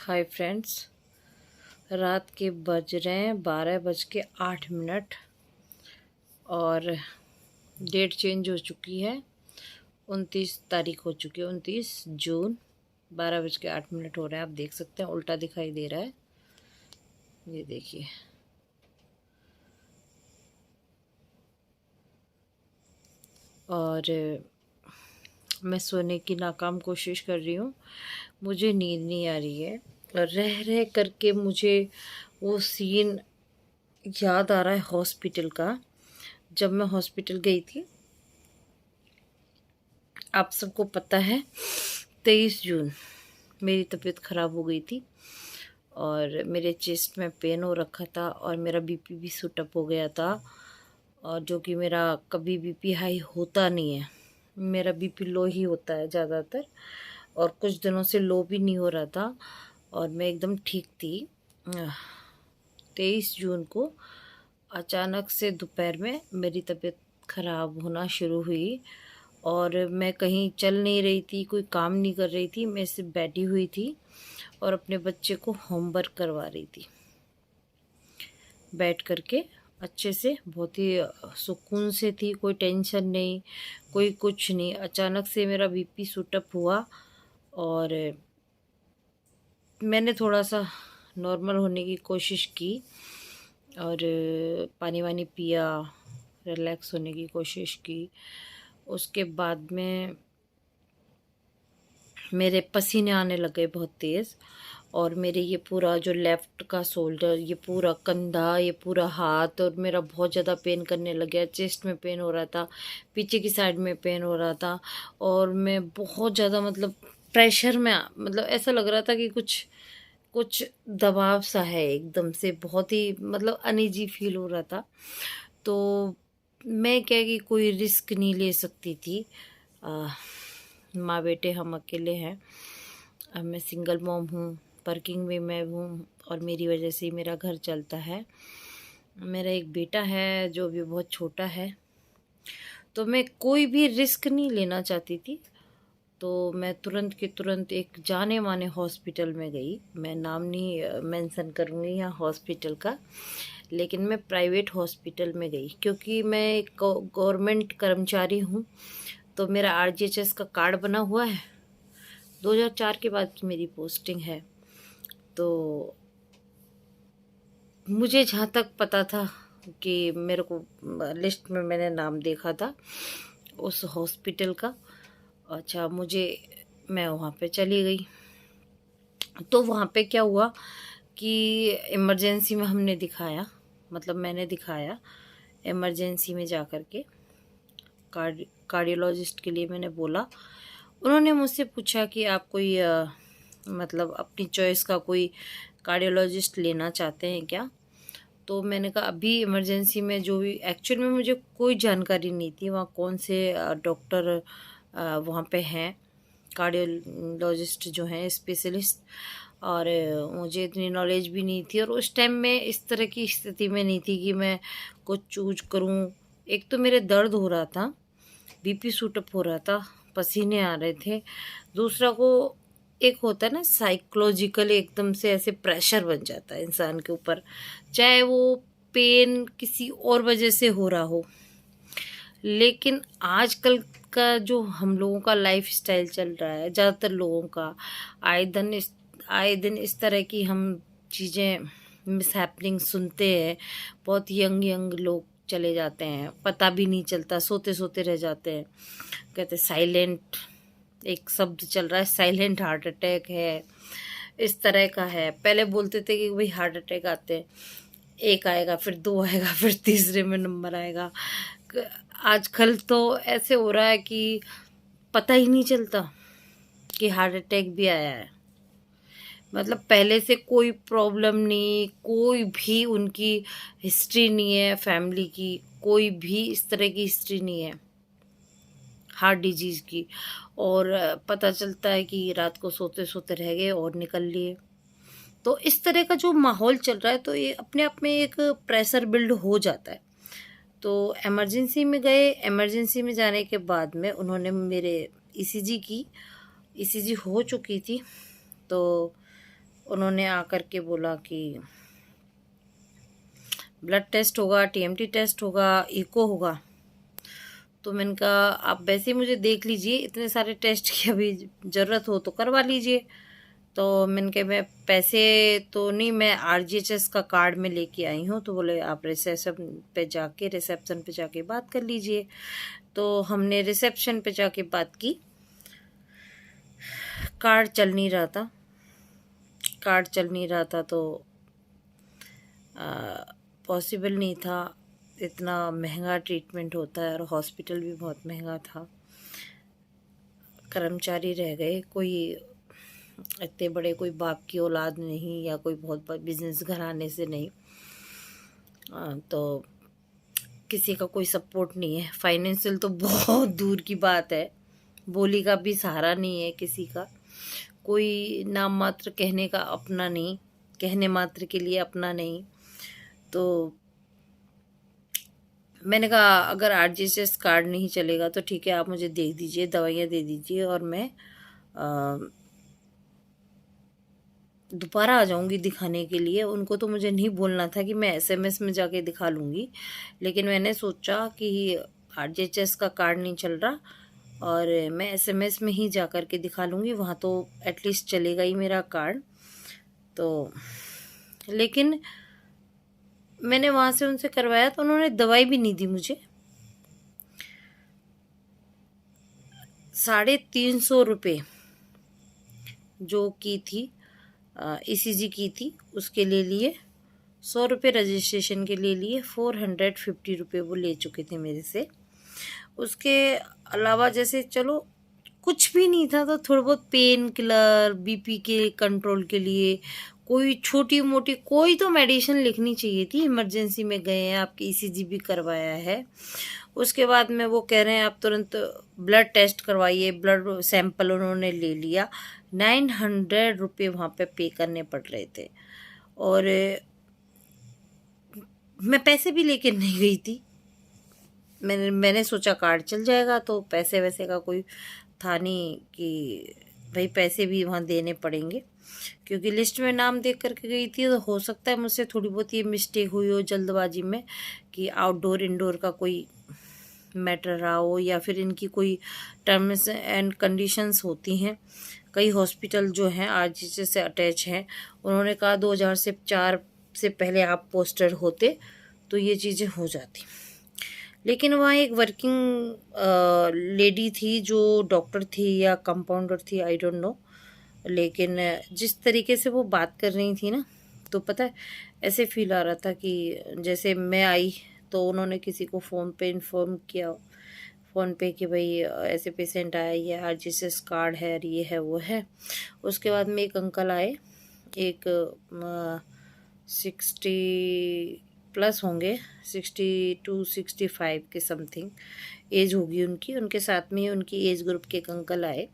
Hi friends, रात के बज रहे हैं 12:08 और डेट चेंज हो चुकी है। 29 तारीख हो चुकी है, 29 जून। 12:08 हो रहे हैं। आप देख सकते हैं उल्टा दिखाई दे रहा है, ये देखिए। और मैं सोने की नाकाम कोशिश कर रही हूँ, मुझे नींद नहीं आ रही है। और रह रह करके मुझे वो सीन याद आ रहा है हॉस्पिटल का, जब मैं हॉस्पिटल गई थी। आप सबको पता है 23 जून मेरी तबीयत ख़राब हो गई थी और मेरे चेस्ट में पेन हो रखा था और मेरा बीपी भी शूट हो गया था। और जो कि मेरा कभी बीपी हाई होता नहीं है, मेरा बीपी लो ही होता है ज़्यादातर। और कुछ दिनों से लो भी नहीं हो रहा था और मैं एकदम ठीक थी। 23 जून को अचानक से दोपहर में मेरी तबीयत ख़राब होना शुरू हुई और मैं कहीं चल नहीं रही थी, कोई काम नहीं कर रही थी। मैं सिर्फ बैठी हुई थी और अपने बच्चे को होमवर्क करवा रही थी बैठ करके, अच्छे से, बहुत ही सुकून से थी। कोई टेंशन नहीं, कोई कुछ नहीं। अचानक से मेरा बीपी शूट हुआ और मैंने थोड़ा सा नॉर्मल होने की कोशिश की और पानी वानी पिया, रिलैक्स होने की कोशिश की। उसके बाद में मेरे पसीने आने लगे बहुत तेज़ और मेरे ये पूरा जो लेफ़्ट का शोल्डर, ये पूरा कंधा, ये पूरा हाथ, और मेरा बहुत ज़्यादा पेन करने लग गया। चेस्ट में पेन हो रहा था, पीछे की साइड में पेन हो रहा था और मैं बहुत ज़्यादा प्रेशर में, ऐसा लग रहा था कि कुछ कुछ दबाव सा है एकदम से। बहुत ही अनईजी फील हो रहा था। तो मैं क्या कि कोई रिस्क नहीं ले सकती थी। माँ बेटे हम अकेले हैं। अब मैं सिंगल मॉम हूँ, वर्किंग भी मैं हूँ और मेरी वजह से ही मेरा घर चलता है। मेरा एक बेटा है जो भी बहुत छोटा है, तो मैं कोई भी रिस्क नहीं लेना चाहती थी। तो मैं तुरंत के तुरंत एक जाने माने हॉस्पिटल में गई। मैं नाम नहीं मेंशन करूँगी यहाँ हॉस्पिटल का, लेकिन मैं प्राइवेट हॉस्पिटल में गई क्योंकि मैं एक गवर्नमेंट कर्मचारी हूँ। तो मेरा आरजीएचएस का कार्ड बना हुआ है। 2004 के बाद की मेरी पोस्टिंग है। तो मुझे जहाँ तक पता था कि मेरे को लिस्ट में मैंने नाम देखा था उस हॉस्पिटल का। अच्छा, मैं वहाँ पे चली गई। तो वहाँ पे क्या हुआ कि इमरजेंसी में हमने दिखाया, मैंने दिखाया इमरजेंसी में जा कर के। कार्डियोलॉजिस्ट के लिए मैंने बोला। उन्होंने मुझसे पूछा कि आप कोई अपनी चॉइस का कोई कार्डियोलॉजिस्ट लेना चाहते हैं क्या। तो मैंने कहा अभी इमरजेंसी में जो भी, एक्चुअल में मुझे कोई जानकारी नहीं थी वहाँ कौन से डॉक्टर वहाँ पे हैं, कार्डियोलॉजिस्ट जो हैं स्पेशलिस्ट। और मुझे इतनी नॉलेज भी नहीं थी और उस टाइम में इस तरह की स्थिति में नहीं थी कि मैं कुछ चूज करूँ। एक तो मेरे दर्द हो रहा था, बीपी शूट हो रहा था, पसीने आ रहे थे। दूसरा को एक होता है ना साइकोलॉजिकली, एकदम से ऐसे प्रेशर बन जाता है इंसान के ऊपर, चाहे वो पेन किसी और वजह से हो रहा हो। लेकिन आजकल का जो हम लोगों का लाइफ स्टाइल चल रहा है, ज़्यादातर लोगों का, आए दिन इस तरह की हम चीज़ें मिसहैपनिंग सुनते हैं। बहुत यंग यंग लोग चले जाते हैं, पता भी नहीं चलता, सोते सोते रह जाते हैं। कहते साइलेंट, एक शब्द चल रहा है, साइलेंट हार्ट अटैक है, इस तरह का है। पहले बोलते थे कि भाई हार्ट अटैक आते हैं, एक आएगा, फिर दो आएगा, फिर तीसरे में नंबर आएगा। आजकल तो ऐसे हो रहा है कि पता ही नहीं चलता कि हार्ट अटैक भी आया है। पहले से कोई प्रॉब्लम नहीं, कोई भी उनकी हिस्ट्री नहीं है, फैमिली की कोई भी इस तरह की हिस्ट्री नहीं है हार्ट डिजीज़ की। और पता चलता है कि रात को सोते सोते रह गए और निकल लिए। तो इस तरह का जो माहौल चल रहा है, तो ये अपने आप में एक प्रेशर बिल्ड हो जाता है। तो इमरजेंसी में गए। इमरजेंसी में जाने के बाद में उन्होंने मेरे ईसीजी की, ईसीजी हो चुकी थी। तो उन्होंने आकर के बोला कि ब्लड टेस्ट होगा, टीएमटी टेस्ट होगा, इको होगा। तो मैंने कहा आप वैसे ही मुझे देख लीजिए, इतने सारे टेस्ट की अभी ज़रूरत हो तो करवा लीजिए। तो मैंने कहा मैं पैसे तो नहीं, मैं आरजीएचएस का कार्ड में लेके आई हूँ। तो बोले आप रिसेप्शन पे जाके बात कर लीजिए। तो हमने रिसेप्शन पे जाके बात की। कार्ड चल नहीं रहा था तो पॉसिबल नहीं था। इतना महंगा ट्रीटमेंट होता है और हॉस्पिटल भी बहुत महंगा था। कर्मचारी रह गए, कोई इतने बड़े कोई बाप की औलाद नहीं या कोई बहुत बड़ा बिजनेस घराने से नहीं। तो किसी का कोई सपोर्ट नहीं है। फाइनेंशियल तो बहुत दूर की बात है, बोली का भी सहारा नहीं है किसी का। कोई नाम मात्र कहने का अपना नहीं, कहने मात्र के लिए अपना नहीं। तो मैंने कहा अगर आरजीएचएस कार्ड नहीं चलेगा तो ठीक है, आप मुझे दे दीजिए, दवाइयाँ दे दीजिए और मैं दोबारा आ जाऊंगी दिखाने के लिए। उनको तो मुझे नहीं बोलना था कि मैं एसएमएस में जाके दिखा लूँगी, लेकिन मैंने सोचा कि आरजीएचएस का कार्ड नहीं चल रहा और मैं एसएमएस में ही जा कर के दिखा लूँगी, वहाँ तो एटलीस्ट चलेगा ही मेरा कार्ड। तो लेकिन मैंने वहाँ से उनसे करवाया तो उन्होंने दवाई भी नहीं दी मुझे। 350 रुपये जो की थी ईसीजी की थी उसके ले लिए, 100 रुपये रजिस्ट्रेशन के ले लिए, 450 रुपये वो ले चुके थे मेरे से। उसके अलावा जैसे चलो कुछ भी नहीं था तो थोड़ा बहुत पेन किलर, बीपी के कंट्रोल के लिए कोई छोटी मोटी कोई तो मेडिसिन लिखनी चाहिए थी। इमरजेंसी में गए हैं, आपकी ईसीजी भी करवाया है। उसके बाद में वो कह रहे हैं आप तुरंत ब्लड टेस्ट करवाइए। ब्लड सैंपल उन्होंने ले लिया। 900 रुपये वहाँ पे करने पड़ रहे थे और मैं पैसे भी लेके नहीं गई थी। मैंने सोचा कार्ड चल जाएगा तो पैसे वैसे का कोई था नहीं कि भाई पैसे भी वहाँ देने पड़ेंगे, क्योंकि लिस्ट में नाम देख करके गई थी। तो हो सकता है मुझसे थोड़ी बहुत ये मिस्टेक हुई हो जल्दबाजी में कि आउटडोर इंडोर का कोई मैटर रहा हो या फिर इनकी कोई टर्म्स एंड कंडीशंस होती हैं। कई हॉस्पिटल जो हैं आरजीएचएस से अटैच हैं, उन्होंने कहा 2004 से पहले आप पोस्टर होते तो ये चीज़ें हो जाती। लेकिन वहाँ एक वर्किंग लेडी थी जो डॉक्टर थी या कंपाउंडर थी, आई डोंट नो, लेकिन जिस तरीके से वो बात कर रही थी ना, तो पता है ऐसे फील आ रहा था कि जैसे मैं आई तो उन्होंने किसी को फ़ोन पे इन्फॉर्म किया, फ़ोन पे कि भाई ऐसे पेशेंट आया, ये आरजीएचएस कार्ड है, ये है वो है। उसके बाद में एक अंकल आए, एक 60 प्लस होंगे, 62-65 के समथिंग एज होगी उनकी। उनके साथ में ही उनकी एज ग्रुप के एक अंकल आए।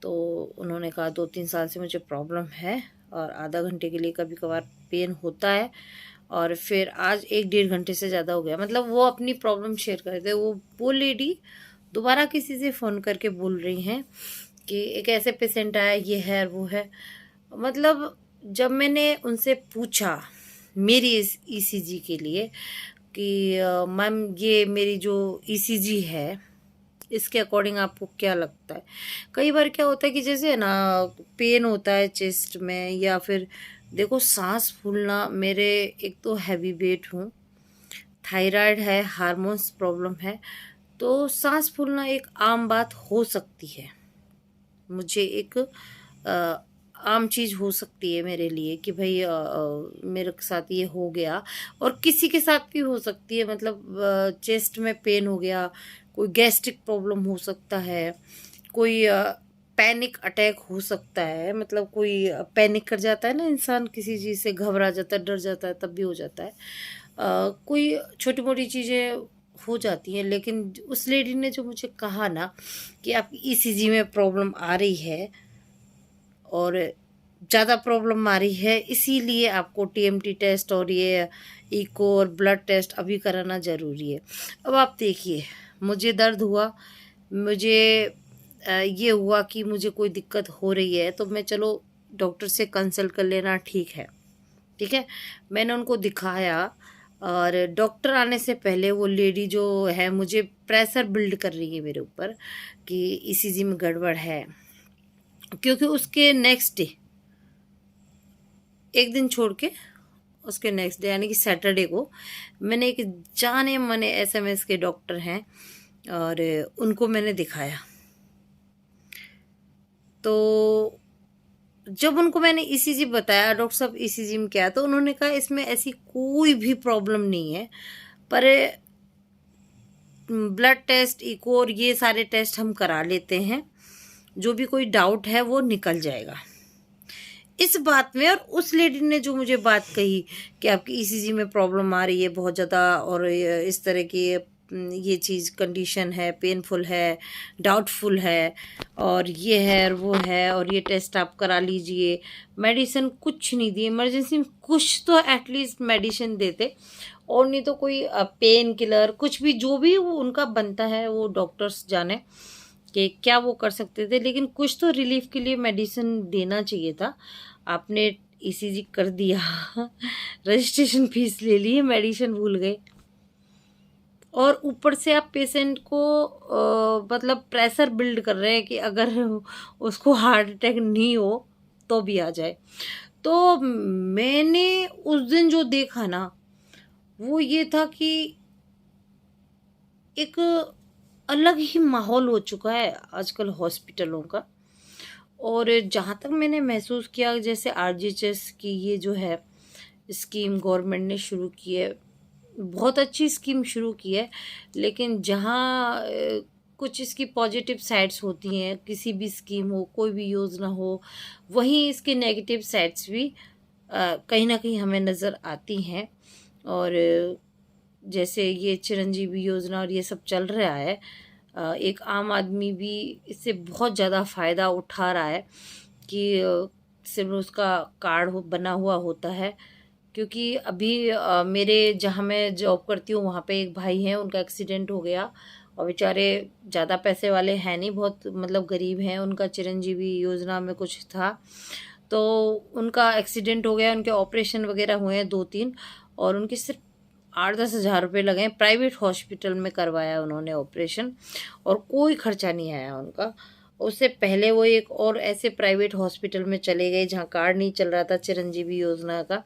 तो उन्होंने कहा 2-3 साल से मुझे प्रॉब्लम है और आधा घंटे के लिए कभी कभार पेन होता है और फिर आज 1-1.5 घंटे से ज़्यादा हो गया। मतलब वो अपनी प्रॉब्लम शेयर कर रहे थे। वो लेडी दोबारा किसी से फ़ोन करके बोल रही हैं कि एक ऐसे पेशेंट आया, ये है वो है। मतलब जब मैंने उनसे पूछा मेरी इस ईसीजी के लिए कि मैम ये मेरी जो ईसीजी है इसके अकॉर्डिंग आपको क्या लगता है। कई बार क्या होता है कि जैसे ना पेन होता है चेस्ट में या फिर देखो सांस फूलना, मेरे एक तो हैवी वेट हूँ, थायराइड है, हार्मोन्स प्रॉब्लम है, तो सांस फूलना एक आम बात हो सकती है। मुझे एक आम चीज़ हो सकती है मेरे लिए कि भाई मेरे साथ ये हो गया और किसी के साथ भी हो सकती है। मतलब चेस्ट में पेन हो गया, कोई गैस्ट्रिक प्रॉब्लम हो सकता है, कोई पैनिक अटैक हो सकता है। मतलब कोई पैनिक कर जाता है ना इंसान, किसी चीज़ से घबरा जाता है, डर जाता है, तब भी हो जाता है। कोई छोटी मोटी चीज़ें हो जाती हैं। लेकिन उस लेडी ने जो मुझे कहा ना कि आपकी ईसीजी में प्रॉब्लम आ रही है और ज़्यादा प्रॉब्लम आ रही है, इसीलिए आपको टीएमटी टेस्ट और ये इको और ब्लड टेस्ट अभी कराना ज़रूरी है। अब आप देखिए, मुझे दर्द हुआ, मुझे ये हुआ कि मुझे कोई दिक्कत हो रही है तो मैं चलो डॉक्टर से कंसल्ट कर लेना ठीक है। ठीक है, मैंने उनको दिखाया और डॉक्टर आने से पहले वो लेडी जो है मुझे प्रेशर बिल्ड कर रही है मेरे ऊपर कि ईसीजी में गड़बड़ है, क्योंकि उसके नेक्स्ट डे, एक दिन छोड़ के उसके नेक्स्ट डे यानी कि सैटरडे को मैंने एक जाने माने एसएमएस के डॉक्टर हैं और उनको मैंने दिखाया। तो जब उनको मैंने ईसीजी बताया, डॉक्टर साहब ईसीजी में क्या, तो उन्होंने कहा इसमें ऐसी कोई भी प्रॉब्लम नहीं है, पर ब्लड टेस्ट, इको और ये सारे टेस्ट हम करा लेते हैं, जो भी कोई डाउट है वो निकल जाएगा। इस बात में और उस लेडी ने जो मुझे बात कही कि आपकी ईसीजी में प्रॉब्लम आ रही है बहुत ज़्यादा और इस तरह की ये चीज़ कंडीशन है, पेनफुल है, डाउटफुल है और ये है और वो है और ये टेस्ट आप करा लीजिए, मेडिसिन कुछ नहीं दी। इमरजेंसी में कुछ तो एटलीस्ट मेडिसिन देते और नहीं तो कोई पेन किलर कुछ भी, जो भी वो उनका बनता है वो डॉक्टर्स जाने कि क्या वो कर सकते थे, लेकिन कुछ तो रिलीफ के लिए मेडिसिन देना चाहिए था। आपने ईसीजी कर दिया रजिस्ट्रेशन फीस ले ली, मेडिसिन भूल गए और ऊपर से आप पेशेंट को मतलब प्रेशर बिल्ड कर रहे हैं कि अगर उसको हार्ट अटैक नहीं हो तो भी आ जाए। तो मैंने उस दिन जो देखा ना वो ये था कि एक अलग ही माहौल हो चुका है आजकल हॉस्पिटलों का। और जहाँ तक मैंने महसूस किया, जैसे आरजीएचएस की ये जो है स्कीम गवर्नमेंट ने शुरू की है, बहुत अच्छी स्कीम शुरू की है, लेकिन जहाँ कुछ इसकी पॉजिटिव साइड्स होती हैं, किसी भी स्कीम हो, कोई भी योजना हो, वहीं इसके नेगेटिव साइड्स भी कहीं ना कहीं हमें नज़र आती हैं। और जैसे ये चिरंजीवी योजना और ये सब चल रहा है, एक आम आदमी भी इससे बहुत ज़्यादा फ़ायदा उठा रहा है कि सिर्फ उसका कार्ड बना हुआ होता है। क्योंकि अभी मेरे जहाँ मैं जॉब करती हूँ वहाँ पे एक भाई हैं, उनका एक्सीडेंट हो गया और बेचारे ज़्यादा पैसे वाले हैं नहीं, बहुत मतलब गरीब हैं। उनका चिरंजीवी योजना में कुछ था तो उनका एक्सीडेंट हो गया, उनके ऑपरेशन वगैरह हुए हैं 2-3 और उनकी सिर्फ 8-10 हज़ार रुपये लगे हैं। प्राइवेट हॉस्पिटल में करवाया उन्होंने ऑपरेशन और कोई खर्चा नहीं आया उनका। उससे पहले वो एक और ऐसे प्राइवेट हॉस्पिटल में चले गए जहाँ कार्ड नहीं चल रहा था चिरंजीवी योजना का,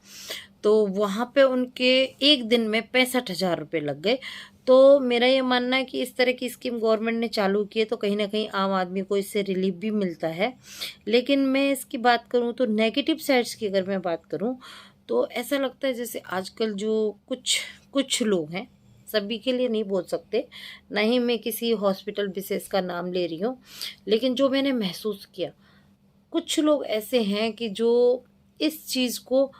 तो वहाँ पे उनके एक दिन में 65,000 रुपये लग गए। तो मेरा ये मानना है कि इस तरह की स्कीम गवर्नमेंट ने चालू की है तो कहीं ना कहीं आम आदमी को इससे रिलीफ भी मिलता है। लेकिन मैं इसकी बात करूँ तो नेगेटिव साइड्स की अगर मैं बात करूँ तो ऐसा लगता है जैसे आजकल जो कुछ लोग हैं, सभी के लिए नहीं बोल सकते, ना ही मैं किसी हॉस्पिटल विशेष का नाम ले रही हूँ, लेकिन जो मैंने महसूस किया, कुछ लोग ऐसे हैं कि जो इस चीज़ को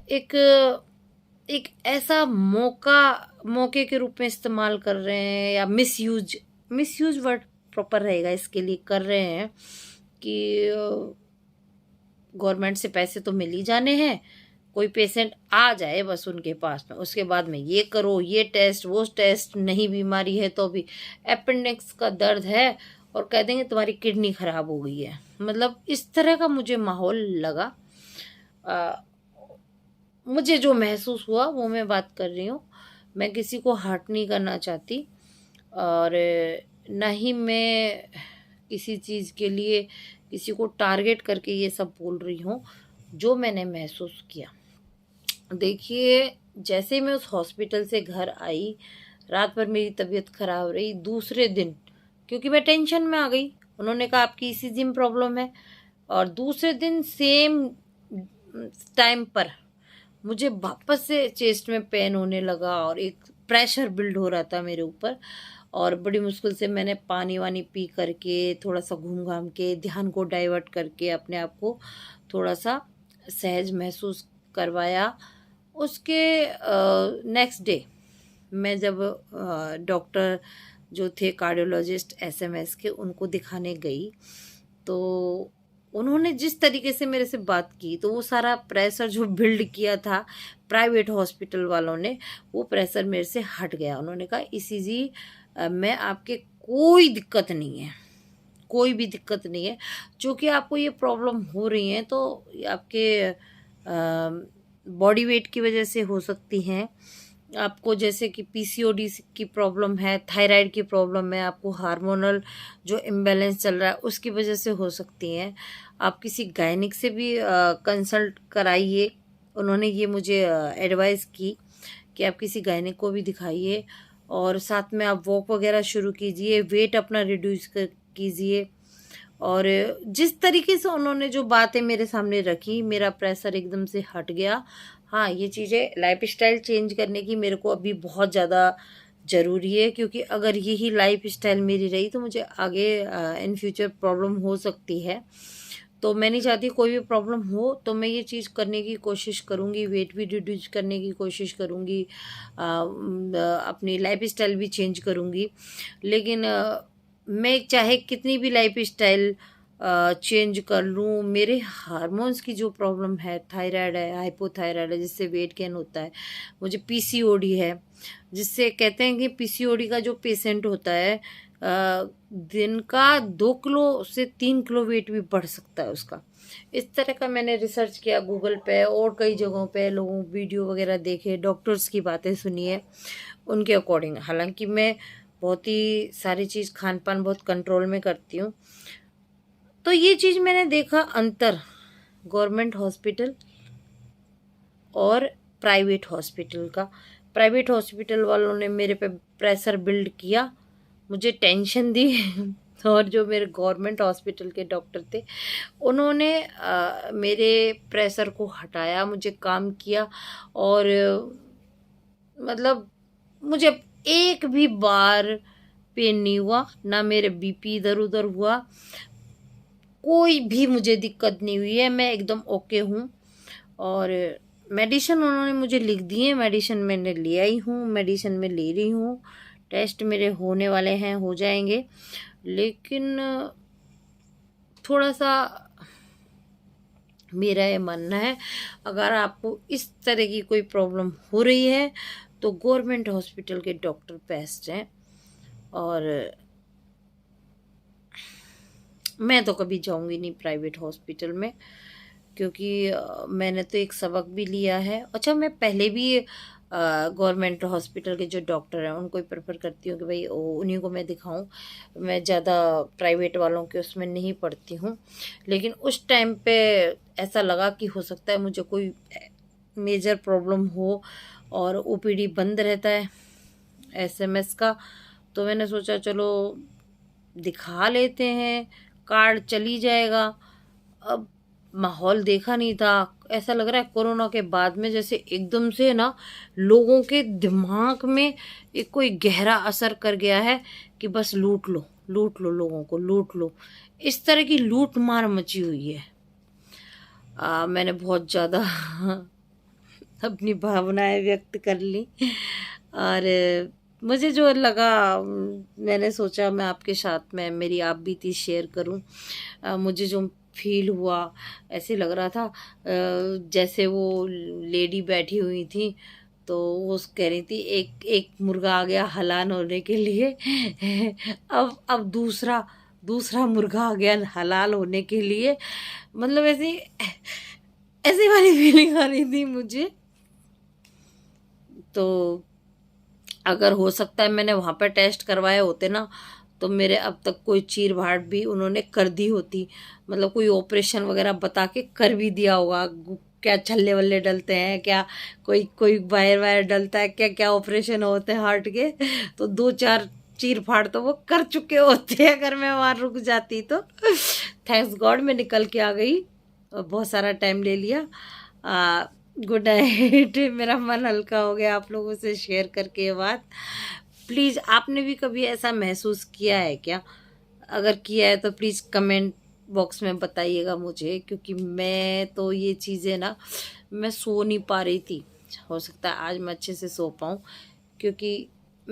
एक ऐसा मौके के रूप में इस्तेमाल कर रहे हैं, या मिसयूज वर्ड प्रॉपर रहेगा इसके लिए, कर रहे हैं कि गवर्नमेंट से पैसे तो मिल ही जाने हैं, कोई पेशेंट आ जाए बस उनके पास में, उसके बाद में ये करो, ये टेस्ट, वो टेस्ट, नहीं बीमारी है तो भी अपेंडिक्स का दर्द है और कह देंगे तुम्हारी किडनी खराब हो गई है। मतलब इस तरह का मुझे माहौल लगा। मुझे जो महसूस हुआ वो मैं बात कर रही हूँ। मैं किसी को हर्ट नहीं करना चाहती और ना ही मैं किसी चीज़ के लिए किसी को टारगेट करके ये सब बोल रही हूँ। जो मैंने महसूस किया, देखिए, जैसे ही मैं उस हॉस्पिटल से घर आई, रात भर मेरी तबीयत ख़राब रही। दूसरे दिन क्योंकि मैं टेंशन में आ गई, उन्होंने कहा आपकी ईसीजी में प्रॉब्लम है, और दूसरे दिन सेम टाइम पर मुझे वापस से चेस्ट में पेन होने लगा और एक प्रेशर बिल्ड हो रहा था मेरे ऊपर। और बड़ी मुश्किल से मैंने पानी वानी पी करके, थोड़ा सा घूम घाम के, ध्यान को डाइवर्ट करके अपने आप को थोड़ा सा सहज महसूस करवाया। उसके नेक्स्ट डे मैं जब डॉक्टर जो थे कार्डियोलॉजिस्ट एसएमएस के, उनको दिखाने गई तो उन्होंने जिस तरीके से मेरे से बात की, तो वो सारा प्रेशर जो बिल्ड किया था प्राइवेट हॉस्पिटल वालों ने, वो प्रेशर मेरे से हट गया। उन्होंने कहा ईसीजी में आपके कोई दिक्कत नहीं है, कोई भी दिक्कत नहीं है। जो कि आपको ये प्रॉब्लम हो रही है तो आपके बॉडी वेट की वजह से हो सकती हैं। आपको जैसे कि पीसीओडी की प्रॉब्लम है, थायराइड की प्रॉब्लम है, आपको हार्मोनल जो इम्बैलेंस चल रहा है उसकी वजह से हो सकती हैं। आप किसी गायनिक से भी कंसल्ट कराइए। उन्होंने ये मुझे एडवाइस की कि आप किसी गायनिक को भी दिखाइए और साथ में आप वॉक वगैरह शुरू कीजिए, वेट अपना रिड्यूस कीजिए। और जिस तरीके से उन्होंने जो बातें मेरे सामने रखी, मेरा प्रेशर एकदम से हट गया। हाँ, ये चीज़ें लाइफ़स्टाइल चेंज करने की मेरे को अभी बहुत ज़्यादा ज़रूरी है, क्योंकि अगर यही लाइफ़स्टाइल मेरी रही तो मुझे आगे इन फ्यूचर प्रॉब्लम हो सकती है। तो मैं नहीं चाहती कोई भी प्रॉब्लम हो, तो मैं ये चीज़ करने की कोशिश करूँगी, वेट भी रिड्यूस करने की कोशिश करूँगी, अपनी लाइफ़स्टाइल भी चेंज करूँगी। लेकिन मैं चाहे कितनी भी लाइफ़स्टाइल चेंज कर लूँ, मेरे हार्मोन्स की जो प्रॉब्लम है, थायराइड है, हाइपोथायराइड है जिससे वेट गेन होता है, मुझे पीसीओडी है जिससे कहते हैं कि पीसीओडी का जो पेशेंट होता है दिन का 2 किलो से 3 किलो वेट भी बढ़ सकता है उसका। इस तरह का मैंने रिसर्च किया गूगल पे और कई जगहों पे, लोगों वीडियो वगैरह देखे, डॉक्टर्स की बातें सुनी है उनके अकॉर्डिंग। हालांकि मैं बहुत ही सारी चीज़ खान पान बहुत कंट्रोल में करती हूँ। तो ये चीज़ मैंने देखा अंतर गवर्नमेंट हॉस्पिटल और प्राइवेट हॉस्पिटल का। प्राइवेट हॉस्पिटल वालों ने मेरे पे प्रेशर बिल्ड किया, मुझे टेंशन दी और जो मेरे गवर्नमेंट हॉस्पिटल के डॉक्टर थे उन्होंने मेरे प्रेशर को हटाया, मुझे काम किया। और मतलब मुझे एक भी बार पेन नहीं हुआ, ना मेरे बीपी इधर उधर हुआ, कोई भी मुझे दिक्कत नहीं हुई है, मैं एकदम ओके हूँ। और मेडिसिन उन्होंने मुझे लिख दी है, मेडिसिन मैंने ले आई हूँ, मेडिसिन मैं ले रही हूँ। टेस्ट मेरे होने वाले हैं, हो जाएंगे। लेकिन थोड़ा सा मेरा ये मानना है, अगर आपको इस तरह की कोई प्रॉब्लम हो रही है तो गवर्नमेंट हॉस्पिटल के डॉक्टर बेस्ट हैं। और मैं तो कभी जाऊंगी नहीं प्राइवेट हॉस्पिटल में, क्योंकि मैंने तो एक सबक भी लिया है। अच्छा, मैं पहले भी गवर्नमेंट हॉस्पिटल के जो डॉक्टर हैं उनको ही प्रेफर करती हूँ कि भाई उन्हीं को मैं दिखाऊं। मैं ज़्यादा प्राइवेट वालों के उसमें नहीं पढ़ती हूँ। लेकिन उस टाइम पे ऐसा लगा कि हो सकता है मुझे कोई मेजर प्रॉब्लम हो, और ओपीडी बंद रहता है एसएमएस का। तो मैंने सोचा चलो दिखा लेते हैं, कार्ड चली जाएगा। अब माहौल देखा नहीं था, ऐसा लग रहा है कोरोना के बाद में जैसे एकदम से ना लोगों के दिमाग में एक कोई गहरा असर कर गया है कि बस लूट लो, लूट लो, लोगों को लूट लो। इस तरह की लूट मार मची हुई है। मैंने बहुत ज़्यादा अपनी भावनाएं व्यक्त कर ली। और मुझे जो लगा, मैंने सोचा मैं आपके साथ में मेरी आप बीती शेयर करूं। मुझे जो फील हुआ, ऐसे लग रहा था जैसे वो लेडी बैठी हुई थी तो वो कह रही थी एक एक मुर्गा आ गया हलाल होने के लिए अब दूसरा दूसरा मुर्गा आ गया हलाल होने के लिए। मतलब ऐसी ऐसी वाली फीलिंग आ रही थी मुझे। तो अगर हो सकता है मैंने वहाँ पर टेस्ट करवाए होते ना तो मेरे अब तक कोई चीर फाड़ भी उन्होंने कर दी होती। मतलब कोई ऑपरेशन वगैरह बता के कर भी दिया होगा। क्या छल्ले वल्ले डलते हैं, क्या कोई कोई वायर वायर डलता है, क्या क्या ऑपरेशन होते हैं हार्ट के, तो 2-4 चीर फाड़ तो वो कर चुके होते हैं अगर मैं वहाँ रुक जाती तो। थैंक्स गॉड मैं निकल के आ गई और बहुत सारा टाइम ले लिया। Good night. मेरा मन हल्का हो गया आप लोगों से शेयर करके ये बात। प्लीज़ आपने भी कभी ऐसा महसूस किया है क्या? अगर किया है तो प्लीज़ कमेंट बॉक्स में बताइएगा मुझे, क्योंकि मैं तो ये चीज़ें ना, मैं सो नहीं पा रही थी। हो सकता है आज मैं अच्छे से सो पाऊँ, क्योंकि